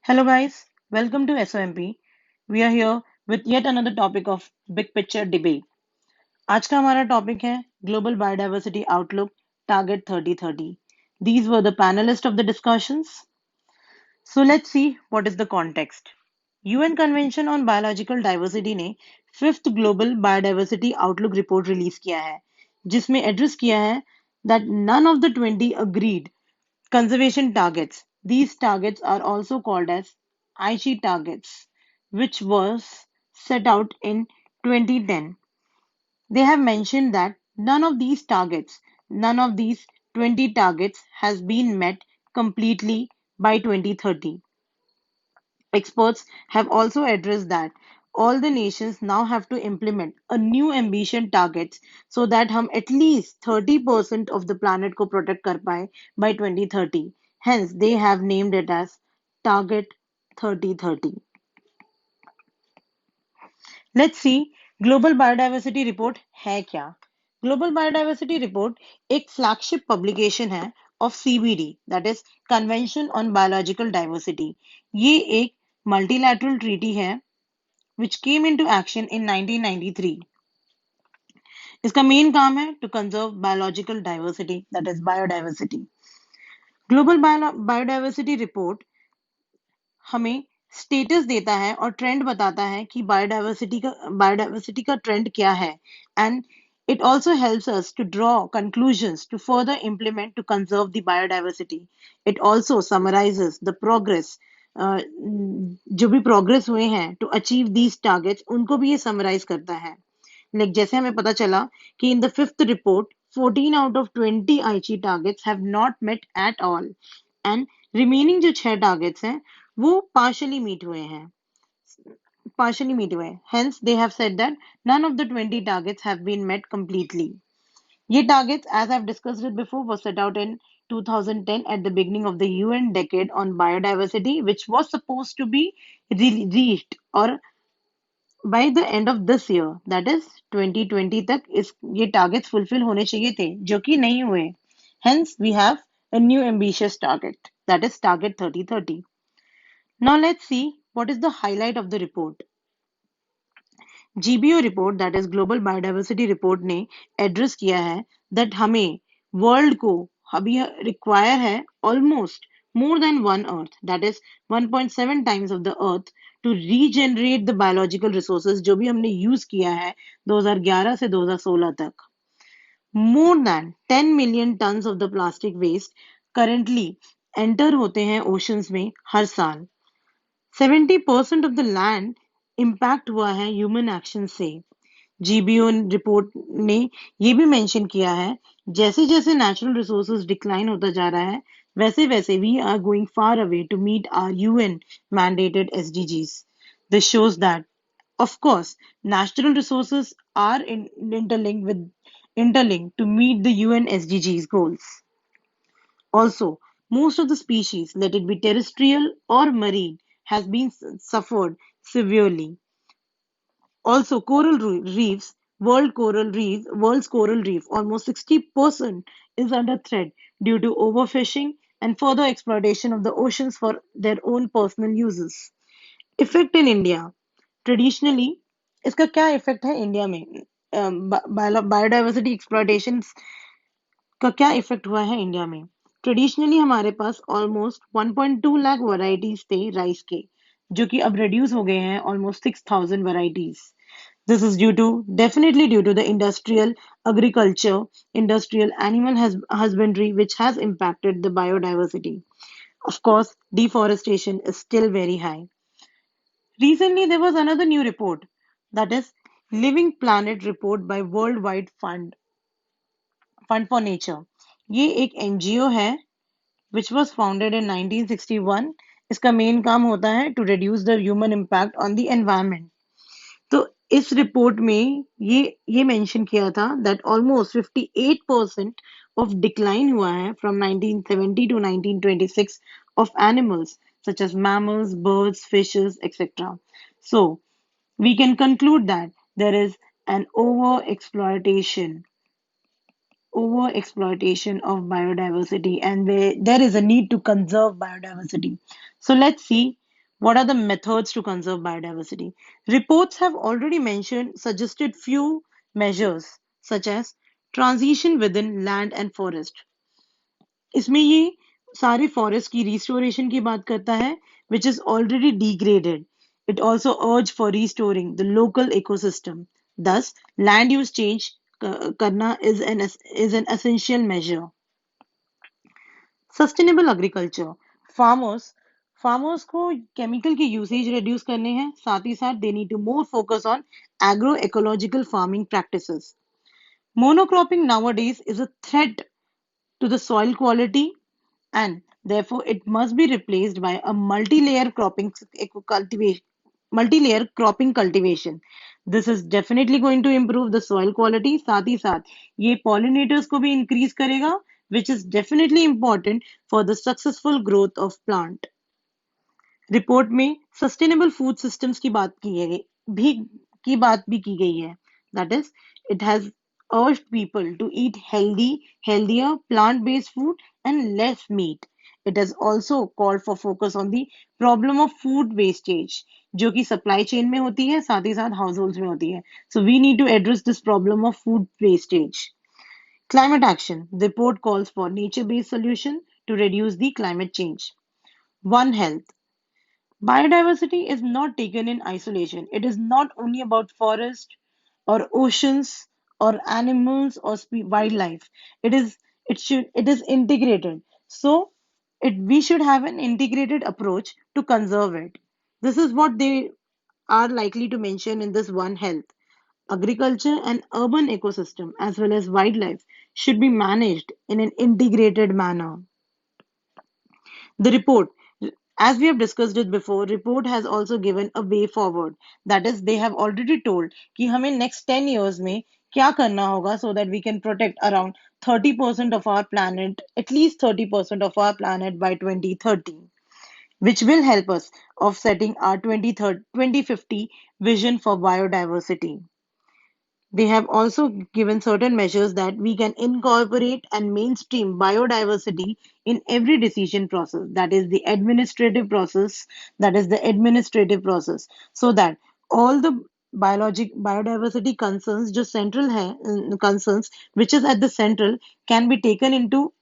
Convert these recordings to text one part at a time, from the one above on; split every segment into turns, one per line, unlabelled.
Hello, guys. Welcome to SOMP. We are here with yet another topic of big picture debate. आज का हमारा topic है global biodiversity outlook target 3030. These were the panelists of the discussions. So let's see what is the context. UN Convention on Biological Diversity ने fifth global biodiversity outlook report release किया है, जिसमें address किया है that none of the 20 agreed conservation targets. These targets are also called as Aichi targets, which was set out in 2010. They have mentioned that none of these 20 targets has been met completely by 2030. Experts have also addressed that all the nations now have to implement a new ambition targets so that हम at least 30% of the planet को protect कर पाए by 2030. Hence, they have named it as Target 3030. Let's see global biodiversity report है क्या. Global biodiversity report एक flagship publication है of CBD, that is convention on biological diversity. ये एक multilateral treaty है which came into action in 1993. इसका main काम है to conserve biological diversity, that is biodiversity. Global biodiversity report हमें status देता है और ट्रेंड बताता है कि बायोडाइवर्सिटी का ट्रेंड क्या है. And it also helps us to draw conclusions to further implement to conserve the biodiversity. It also summarizes the progress, जो भी प्रोग्रेस हुए हैं टू अचीव दीज टारगेट्स उनको भी ये समराइज करता है. लाइक जैसे हमें पता चला कि in the fifth report 14 out of 20 Aichi targets have not met at all, and remaining जो 6 टारगेट्स हैं वो partially meet हुए हैं. Hence, they have said that none of the 20 targets have been met completely. Ye targets, as I've discussed it before, were set out in 2010 at the beginning of the UN Decade on Biodiversity, which was supposed to be reached or by the end of this year, that is 2020 तक ये targets fulfill होने चाहिए थे, जो कि नहीं हुए. Hence, we have a new ambitious target, that is Target 3030. Now let's see what is the highlight of the report. GBO report, that is global biodiversity report, ने एड्रेस किया है दैट हमें वर्ल्ड को अभी रिक्वायर है almost more than one earth, that is 1.7 times of the earth, to regenerate the biological resources जो भी हमने यूज किया है 2011 से 2016 तक. More than 10 million tons of the plastic waste currently enter होते हैं ओशंस में हर साल. 70% ऑफ द लैंड इम्पैक्ट हुआ है ह्यूमन एक्शन से. जीबीओ रिपोर्ट ने ये भी मेंशन किया है जैसे जैसे नेचुरल रिसोर्सेज डिक्लाइन होता जा रहा है वैसे वैसे we are going far away to meet our UN mandated SDGs. This shows that of course natural resources are interlinked to meet the UN SDGs goals. Also, most of the species, let it be terrestrial or marine, has been suffered severely. Also, world's coral reef, almost 60% is under threat due to overfishing and further exploitation of the oceans for their own personal uses. Effect in India. Traditionally, इसका क्या effect है India में? Biodiversity exploitation का क्या effect हुआ है India में? Traditionally हमारे पास ऑलमोस्ट 1.2 लाख वैरायटीज थे राइस के, जो कि अब रिड्यूस हो गए हैं almost 6,000 varieties. This is definitely due to the industrial agriculture, industrial animal husbandry, which has impacted the biodiversity. Of course, deforestation is still very high. Recently, there was another new report, that is Living Planet report by Worldwide Fund for Nature. ये एक NGO है which was founded in 1961. इसका main काम होता है to reduce the human impact on the environment. तो इस report में ये मेंशन किया था दैट ऑलमोस्ट 58% ऑफ डिक्लाइन हुआ है from 1970 to 1926 of animals such as mammals, birds, fishes, etc. So we can conclude that there is an over exploitation of biodiversity, and there is a need to conserve biodiversity. So let's see What are the methods to conserve biodiversity? Reports have already mentioned, suggested few measures such as transition within land and forest. इसमें ये सारे forest की restoration की बात करता है which is already degraded. It also urged for restoring the local ecosystem. Thus, land use change करना is an essential measure. Sustainable agriculture farmers farmers को केमिकल के यूसेज रिड्यूस करने हैं साथ ही साथ they need to more focus on agro ecological farming practices monocropping nowadays is a threat to the soil quality and therefore it must be replaced by a multi-layer cropping cultivation. This is definitely going to improve the soil quality. साथ ही साथ ये pollinators को भी increase करेगा, which is definitely important for the successful growth of plant. Report में sustainable food systems की बात की है भी की बात भी की गई है that is it has urged people to eat healthier plant-based food and less meat. It has also called for focus on the problem of food wastage, जो कि supply chain में होती है साथ ही साथ households में होती है. So we need to address this problem of food wastage. Climate action. The report calls for nature-based solution to reduce the climate change. One Health. Biodiversity is not taken in isolation. It is not only about forest or oceans or animals or wildlife. It is integrated. So we should have an integrated approach to conserve it. This is what they are likely to mention in this One Health. Agriculture and urban ecosystem as well as wildlife should be managed in an integrated manner. The report, as we have discussed it before, report has also given a way forward. That is, they have already told कि हमें next 10 years में क्या करना होगा so that we can protect around 30% of our planet, at least 30% of our planet by 2030, which will help us of setting our 2050 vision for biodiversity. They have also given certain measures that we can incorporate and mainstream biodiversity in every decision process. That is the administrative process. That is the administrative process. So that all the biodiversity concerns, just central concerns, which is at the central, can be taken into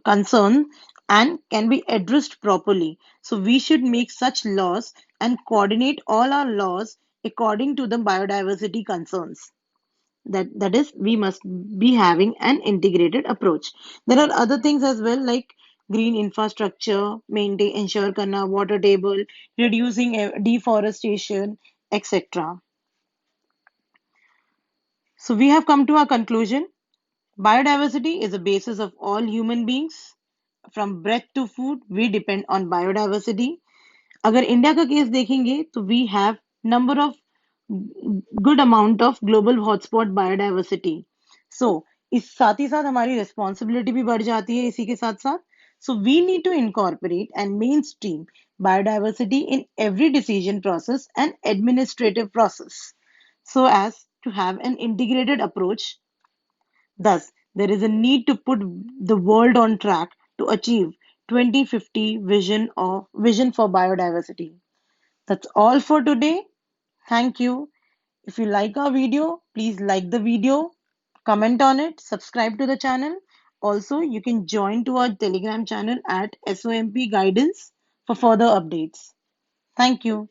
concern and can be addressed properly. So we should make such laws and coordinate all our laws according to the biodiversity concerns. That is, we must be having an integrated approach. There are other things as well like green infrastructure, maintain, ensure karna, water table, reducing deforestation, etc. So we have come to our conclusion. Biodiversity is the basis of all human beings. From breath to food, we depend on biodiversity. अगर India का case देखेंगे तो we have number of good amount of global hotspot biodiversity. So इस साथ ही साथ हमारी responsibility भी बढ़ जाती है इसी के साथ साथ. So we need to incorporate and mainstream biodiversity in every decision process and administrative process so as to have an integrated approach. Thus, there is a need to put the world on track to achieve 2050 vision for biodiversity. That's all for today. Thank you. If you like our video, please like the video, comment on it, subscribe to the channel. Also, you can join to our Telegram channel at SOMP Guidance for further updates. Thank you.